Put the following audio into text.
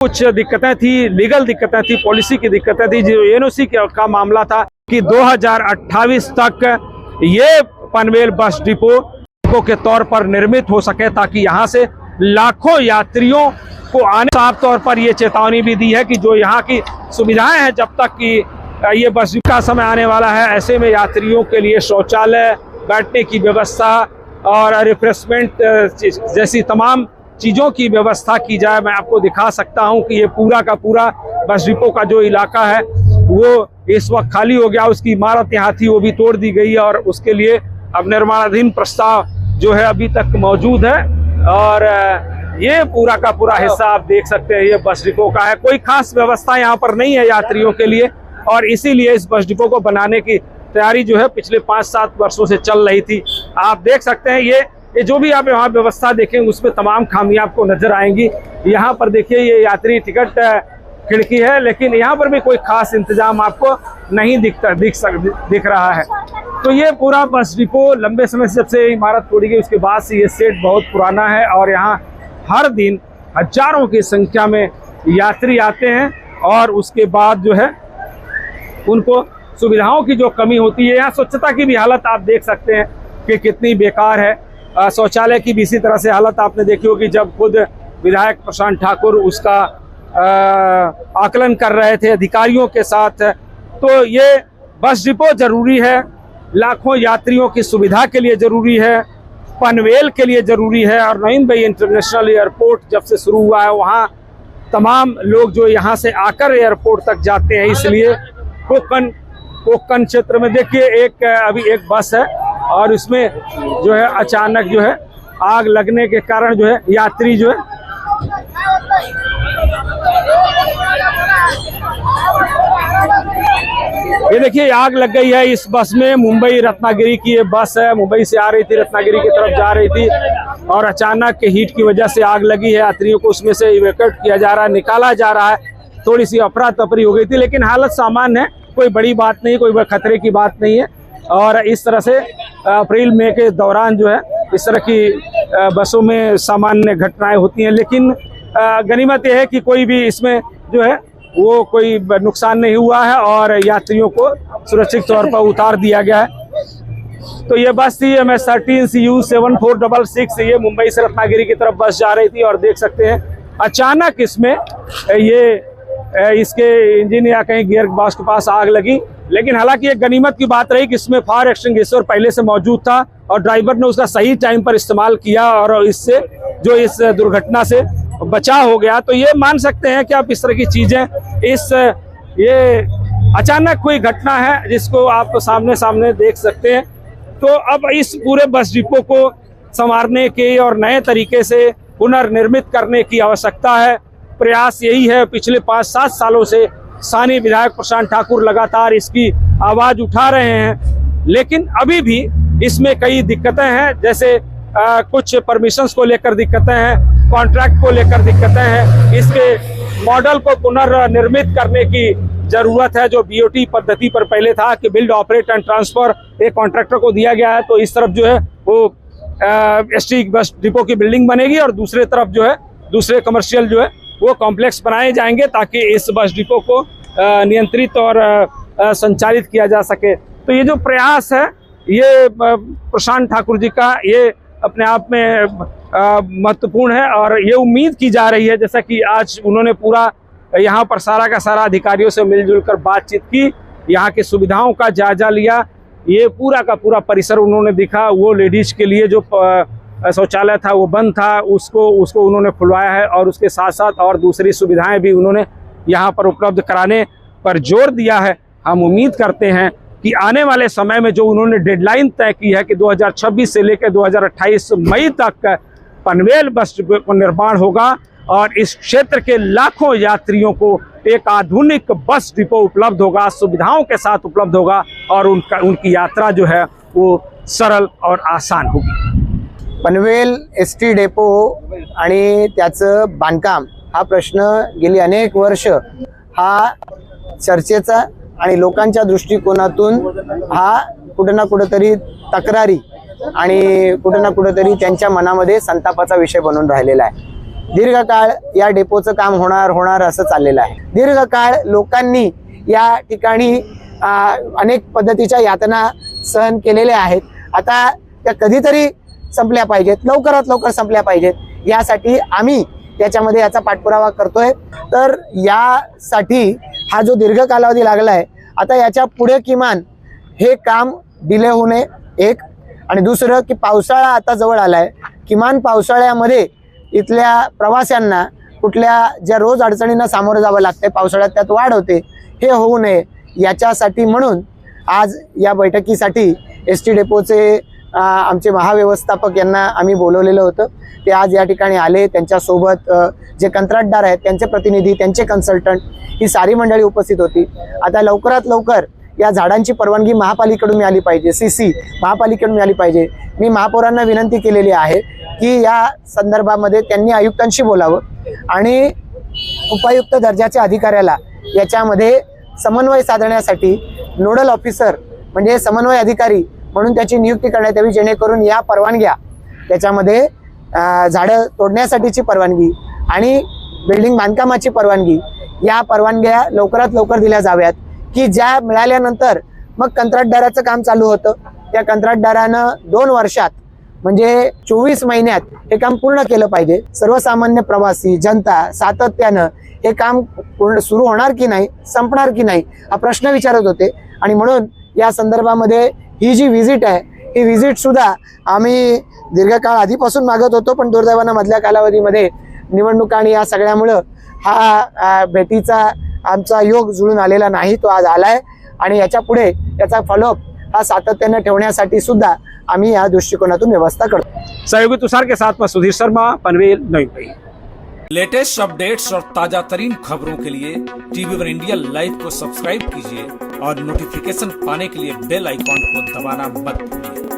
कुछ दिक्कतें थी, लीगल दिक्कतें थी, पॉलिसी की दिक्कतें थी। जो एनओसी का मामला था कि 2028 तक ये पनवेल बस डिपो के तौर पर निर्मित हो सके, ताकि यहाँ से लाखों यात्रियों को आने। साफ तौर पर ये चेतावनी भी दी है कि जो यहाँ की सुविधाएं हैं, जब तक कि ये बस का समय आने वाला है, ऐसे में यात्रियों के लिए शौचालय, बैठने की व्यवस्था और रिफ्रेशमेंट जैसी तमाम चीज़ों की व्यवस्था की जाए। मैं आपको दिखा सकता हूं कि ये पूरा का पूरा बस डिपो का जो इलाका है वो इस वक्त खाली हो गया। उसकी इमारत यहाँ थी, वो भी तोड़ दी गई है और उसके लिए अब निर्माणाधीन प्रस्ताव जो है अभी तक मौजूद है। और ये पूरा का पूरा हिस्सा आप देख सकते हैं, ये बस डिपो का है। कोई खास व्यवस्था यहाँ पर नहीं है यात्रियों के लिए, और इसीलिए इस बस डिपो को बनाने की तैयारी जो है पिछले 5-7 वर्षों से चल रही थी। आप देख सकते हैं ये जो भी आप यहाँ व्यवस्था देखेंगे उसमें तमाम खामियां आपको नजर आएंगी। यहाँ पर देखिए, ये यात्री टिकट खिड़की है, लेकिन यहाँ पर भी कोई खास इंतजाम आपको नहीं दिख रहा है। तो ये पूरा बस डिपो लंबे समय से, जब से इमारत तोड़ी गई उसके बाद से ये सेट बहुत पुराना है, और यहाँ हर दिन हजारों की संख्या में यात्री आते हैं। और उसके बाद जो है उनको सुविधाओं की जो कमी होती है, यहाँ स्वच्छता की भी हालत आप देख सकते हैं कि कितनी बेकार है। शौचालय की भी इसी तरह से हालत आपने देखी होगी, जब खुद विधायक प्रशांत ठाकुर उसका आकलन कर रहे थे अधिकारियों के साथ। तो ये बस डिपो जरूरी है, लाखों यात्रियों की सुविधा के लिए जरूरी है, पनवेल के लिए जरूरी है। और नईम भाई इंटरनेशनल एयरपोर्ट जब से शुरू हुआ है, वहाँ तमाम लोग जो यहाँ से आकर एयरपोर्ट तक जाते हैं, इसलिए कोकन क्षेत्र में देखिए अभी एक बस है, और इसमें जो है अचानक जो है आग लगने के कारण जो है यात्री जो है ये देखिए आग लग गई है इस बस में। मुंबई रत्नागिरी की ये बस है, मुंबई से आ रही थी, रत्नागिरी की तरफ जा रही थी, और अचानक हीट की वजह से आग लगी है। यात्रियों को उसमें से इवैक्यूएट किया जा रहा है, निकाला जा रहा है। थोड़ी सी अफरा तफरी हो गई थी, लेकिन हालत सामान्य है, कोई बड़ी बात नहीं, कोई खतरे की बात नहीं है। और इस तरह से अप्रैल मई के दौरान जो है इस तरह की बसों में सामान्य घटनाएं होती हैं, लेकिन गनीमत यह है कि कोई भी इसमें जो है वो कोई नुकसान नहीं हुआ है, और यात्रियों को सुरक्षित तौर पर उतार दिया गया है। तो ये बस थी MS13 CU 7466, ये मुंबई से रत्नागिरी की तरफ बस जा रही थी, और देख सकते हैं अचानक इसमें इसके इंजन या कहीं गियर बॉक्स के पास आग लगी। लेकिन हालांकि एक गनीमत की बात रही कि इसमें फायर एक्सटिंग्विशर पहले से मौजूद था, और ड्राइवर ने उसका सही टाइम पर इस्तेमाल किया, और इससे जो इस दुर्घटना से बचाव हो गया। तो ये मान सकते हैं कि आप इस तरह की चीजें, ये अचानक कोई घटना है जिसको आप सामने देख सकते हैं। तो अब इस पूरे बस डिपो को संवारने के और नए तरीके से पुनर्निर्मित करने की आवश्यकता है। प्रयास यही है, पिछले 5-7 सालों से स्थानीय विधायक प्रशांत ठाकुर लगातार इसकी आवाज उठा रहे हैं, लेकिन अभी भी इसमें कई दिक्कतें हैं। जैसे कुछ परमिशंस को लेकर दिक्कतें हैं, कॉन्ट्रैक्ट को लेकर दिक्कतें हैं, इसके मॉडल को पुनर्निर्मित करने की जरूरत है। जो BOT पद्धति पर पहले था कि बिल्ड, ऑपरेट एंड ट्रांसफर एक कॉन्ट्रैक्टर को दिया गया है, तो इस तरफ जो है वो ST बस डिपो की बिल्डिंग बनेगी, और दूसरे तरफ जो है दूसरे कमर्शियल जो है वो कॉम्प्लेक्स बनाए जाएंगे, ताकि इस बस डिपो को नियंत्रित और संचालित किया जा सके। तो ये जो प्रयास है, ये प्रशांत ठाकुर जी का, ये अपने आप में महत्वपूर्ण है। और ये उम्मीद की जा रही है, जैसा कि आज उन्होंने पूरा यहाँ पर सारा का सारा अधिकारियों से मिलजुल कर बातचीत की, यहाँ की सुविधाओं का जायजा लिया। ये पूरा का पूरा परिसर उन्होंने दिखा, वो लेडीज के लिए जो शौचालय था वो बंद था, उसको उन्होंने खुलवाया है, और उसके साथ साथ और दूसरी सुविधाएं भी उन्होंने यहाँ पर उपलब्ध कराने पर जोर दिया है। हम उम्मीद करते हैं कि आने वाले समय में जो उन्होंने डेडलाइन तय की है कि 2026 से लेकर 2028 मई तक पनवेल बस डिपो निर्माण होगा, और इस क्षेत्र के लाखों यात्रियों को एक आधुनिक बस डिपो उपलब्ध होगा, सुविधाओं के साथ उपलब्ध होगा, और उनकी यात्रा जो है वो सरल और आसान होगी। पनवेल ST डेपो आणि त्याचं बांधकाम हा प्रश्न गेली अनेक वर्ष हा चर्चेचा आणि लोकांच्या दृष्टिकोनातून हा कुठे ना कुठेतरी तक्रारी आणि कुठे ना कुठेतरी त्यांच्या मनामध्ये संतापाचा विषय बनून राहिलेला आहे। दीर्घकाळ या डेपोचं काम होणार असं चाललेलं आहे. दीर्घकाळ लोकांनी या ठिकाणी अनेक पद्धतीच्या यातना सहन केलेल्या आहेत. आता त्या कधीतरी संपल्या पाहिजेत, लवकरात लवकर संपल्या पाहिजेत, यासाठी आम्ही त्याच्यामध्ये याचा पाठपुरावा करतोय. तर यासाठी हा जो दीर्घ कालावधी लागला आहे, आता याच्या पुढे किमान हे काम डिले होऊ नये, एक. आणि दुसरं की पावसाळा आता जवळ आलाय, किमान पावसाळ्यामध्ये इथल्या प्रवाशांना कुठल्या ज्या रोज अडचणींना सामोरं जावं लागतंय, पावसाळ्यात त्यात वाढ होते, हे होऊ नये याच्यासाठी म्हणून आज या बैठकीसाठी एस.टी. डेपोचे आमचे महाव्यवस्थापक यांना आम्ही बोलवलेलं होतं. ते आज या ठिकाणी आले. त्यांच्यासोबत जे कंत्राटदार आहेत, त्यांचे प्रतिनिधी, त्यांचे कन्सल्टंट, ही सारी मंडळी उपस्थित होती. आता लवकरात लवकर या झाडांची परवानगी महापालिकेकडून मिळाली पाहिजे, CC महापालिकेकडून मिळाली पाहिजे. मी महापौरांना विनंती केलेली आहे की या संदर्भामध्ये त्यांनी आयुक्तांशी बोलावं आणि उपायुक्त दर्जाच्या अधिकाऱ्याला याच्यामध्ये समन्वय साधण्यासाठी नोडल ऑफिसर म्हणजे समन्वय अधिकारी म्हणून त्याची नियुक्ती करण्यात यावी, जेणेकरून या परवानग्या त्याच्यामध्ये झाडं तोडण्यासाठीची परवानगी आणि बिल्डिंग बांधकामाची परवानगी, या परवानग्या लवकरात लवकर दिल्या जाव्यात, की ज्या मिळाल्यानंतर मग कंत्राटदाराचं काम चालू होतं. त्या कंत्राटदारानं 2 वर्षात म्हणजे 24 महिन्यात हे काम पूर्ण केलं पाहिजे. सर्वसामान्य प्रवासी जनता सातत्यानं हे काम सुरू होणार की नाही, संपणार की नाही, हा प्रश्न विचारत होते. आणि म्हणून या संदर्भामध्ये ही जी व्हिजिट आहे, ही व्हिजिट सुद्धा आम्ही दीर्घकाळ आधीपासून मागत होतो, पण दुर्दैवानं मधल्या कालावधीमध्ये निवडणुका आणि या सगळ्यामुळं हा भेटीचा आमचा योग जुळून आलेला नाही. तो आज आलाय आणि याच्या पुढे याचा फॉलोअप हा सातत्यानं ठेवण्यासाठी सुद्धा आम्ही या दृष्टिकोनातून व्यवस्था करतो. सहयोगी तुषार के साथ में सुधीर शर्मा, पनवेल, नई मुंबई। लेटेस्ट अपडेट्स और ताजा तरीन खबरों के लिए TV1 इंडिया लाइव को सब्सक्राइब कीजिए और नोटिफिकेशन पाने के लिए बेल आइकॉन को दबाना मत भूलिए।